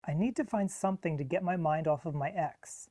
I need to find something to get my mind off of my ex.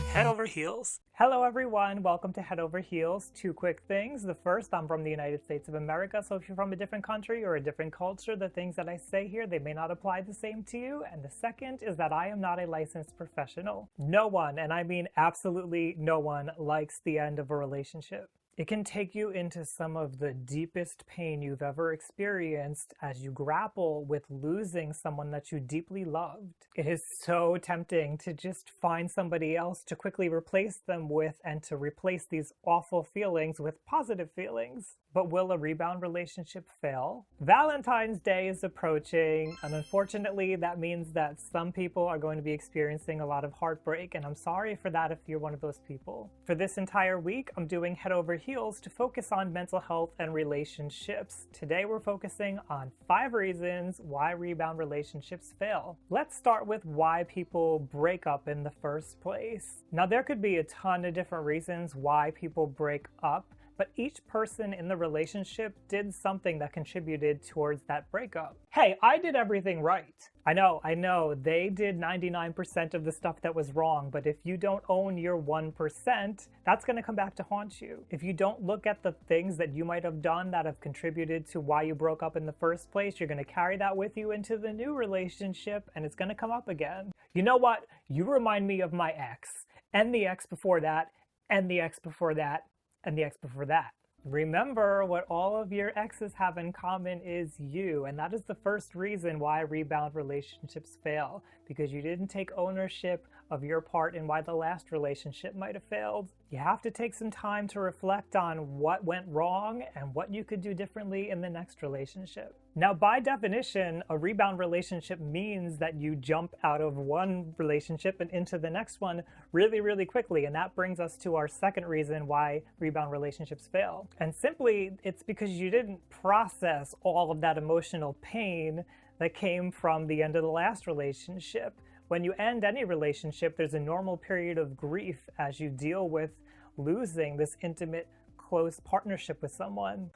Head over heels. Hello everyone, welcome to Head Over Heels. Two quick things. The first, I'm from the United States of America, so if you're from a different country or a different culture, the things that I say here, they may not apply the same to you. And the second is that I am not a licensed professional. No one, and I mean absolutely no one, likes the end of a relationship. It can take you into some of the deepest pain you've ever experienced as you grapple with losing someone that you deeply loved. It is so tempting to just find somebody else to quickly replace them with and to replace these awful feelings with positive feelings. But will a rebound relationship fail? Valentine's Day is approaching, and unfortunately that means that some people are going to be experiencing a lot of heartbreak, and I'm sorry for that if you're one of those people. For this entire week, I'm doing Head Over Heels to focus on mental health and relationships. Today we're focusing on 5 reasons why rebound relationships fail. Let's start with why people break up in the first place. Now there could be a ton of different reasons why people break up, but each person in the relationship did something that contributed towards that breakup. Hey, I did everything right. I know, they did 99% of the stuff that was wrong, but if you don't own your 1%, that's gonna come back to haunt you. If you don't look at the things that you might have done that have contributed to why you broke up in the first place, you're gonna carry that with you into the new relationship, and it's gonna come up again. You know what? You remind me of my ex, and the ex before that, and the ex before that, and the ex before that. Remember, what all of your exes have in common is you, and that is the first reason why rebound relationships fail, because you didn't take ownership of your part in why the last relationship might have failed. You have to take some time to reflect on what went wrong and what you could do differently in the next relationship. Now, by definition, a rebound relationship means that you jump out of one relationship and into the next one really, really quickly, and that brings us to our second reason why rebound relationships fail. And simply, it's because you didn't process all of that emotional pain that came from the end of the last relationship. When you end any relationship, there's a normal period of grief as you deal with losing this intimate, close partnership with someone.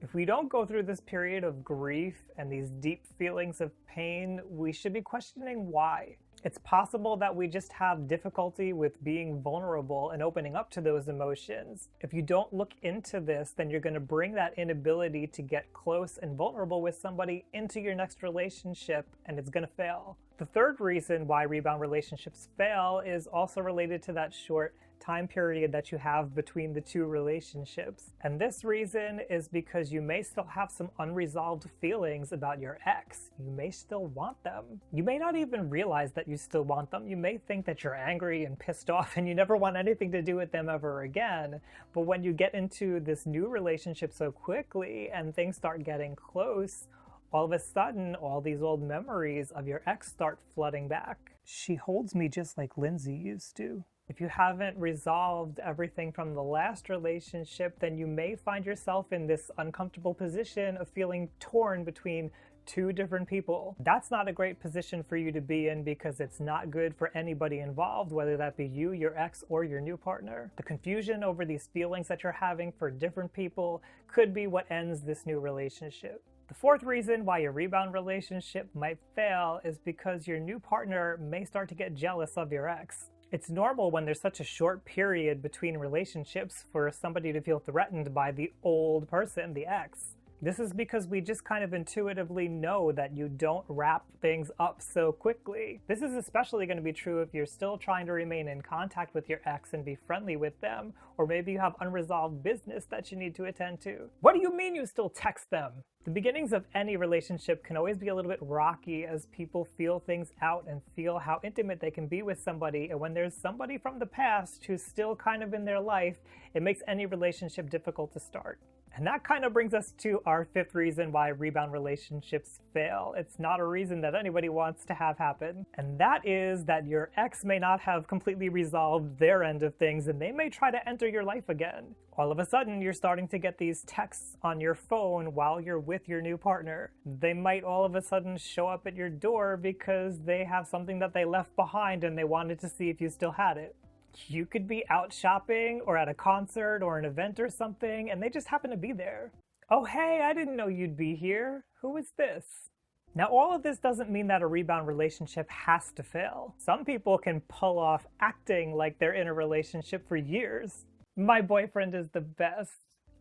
If we don't go through this period of grief and these deep feelings of pain, we should be questioning why. It's possible that we just have difficulty with being vulnerable and opening up to those emotions. If you don't look into this, then you're going to bring that inability to get close and vulnerable with somebody into your next relationship, and it's going to fail. The third reason why rebound relationships fail is also related to that short time period that you have between the two relationships. And this reason is because you may still have some unresolved feelings about your ex. You may still want them. You may not even realize that you still want them. You may think that you're angry and pissed off and you never want anything to do with them ever again. But when you get into this new relationship so quickly and things start getting close, all of a sudden, all these old memories of your ex start flooding back. She holds me just like Lindsay used to. If you haven't resolved everything from the last relationship, then you may find yourself in this uncomfortable position of feeling torn between two different people. That's not a great position for you to be in because it's not good for anybody involved, whether that be you, your ex, or your new partner. The confusion over these feelings that you're having for different people could be what ends this new relationship. The fourth reason why your rebound relationship might fail is because your new partner may start to get jealous of your ex. It's normal when there's such a short period between relationships for somebody to feel threatened by the old person, the ex. This is because we just kind of intuitively know that you don't wrap things up so quickly. This is especially going to be true if you're still trying to remain in contact with your ex and be friendly with them, or maybe you have unresolved business that you need to attend to. What do you mean you still text them? The beginnings of any relationship can always be a little bit rocky as people feel things out and feel how intimate they can be with somebody, and when there's somebody from the past who's still kind of in their life, it makes any relationship difficult to start. And that kind of brings us to our fifth reason why rebound relationships fail. It's not a reason that anybody wants to have happen. And that is that your ex may not have completely resolved their end of things and they may try to enter your life again. All of a sudden, you're starting to get these texts on your phone while you're with your new partner. They might all of a sudden show up at your door because they have something that they left behind and they wanted to see if you still had it. You could be out shopping or at a concert or an event or something, and they just happen to be there. Oh hey, I didn't know you'd be here. Who is this? Now, all of this doesn't mean that a rebound relationship has to fail. Some people can pull off acting like they're in a relationship for years. My boyfriend is the best.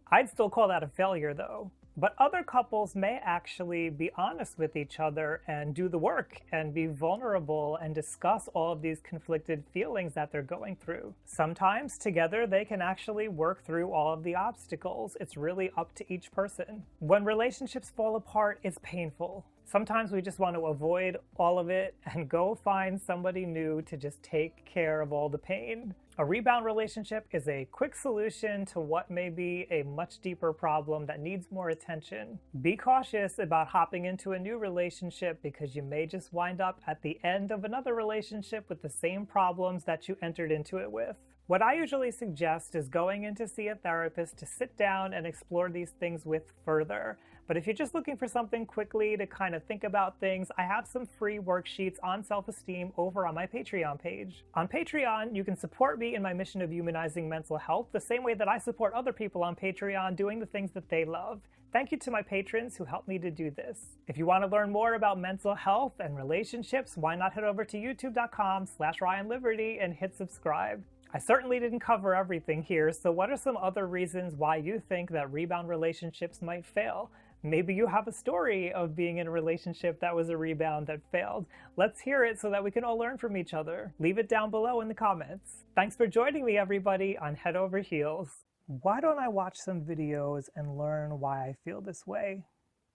I'd still call that a failure though. But other couples may actually be honest with each other and do the work and be vulnerable and discuss all of these conflicted feelings that they're going through. Sometimes together they can actually work through all of the obstacles. It's really up to each person. When relationships fall apart, it's painful. Sometimes we just want to avoid all of it and go find somebody new to just take care of all the pain. A rebound relationship is a quick solution to what may be a much deeper problem that needs more attention. Be cautious about hopping into a new relationship because you may just wind up at the end of another relationship with the same problems that you entered into it with. What I usually suggest is going in to see a therapist to sit down and explore these things with further. But if you're just looking for something quickly to kind of think about things, I have some free worksheets on self-esteem over on my Patreon page. On Patreon, you can support me in my mission of humanizing mental health the same way that I support other people on Patreon doing the things that they love. Thank you to my patrons who helped me to do this. If you want to learn more about mental health and relationships, why not head over to youtube.com/RyanLiberty and hit subscribe. I certainly didn't cover everything here, so what are some other reasons why you think that rebound relationships might fail? Maybe you have a story of being in a relationship that was a rebound that failed. Let's hear it so that we can all learn from each other. Leave it down below in the comments. Thanks for joining me, everybody, on Head Over Heels. Why don't I watch some videos and learn why I feel this way?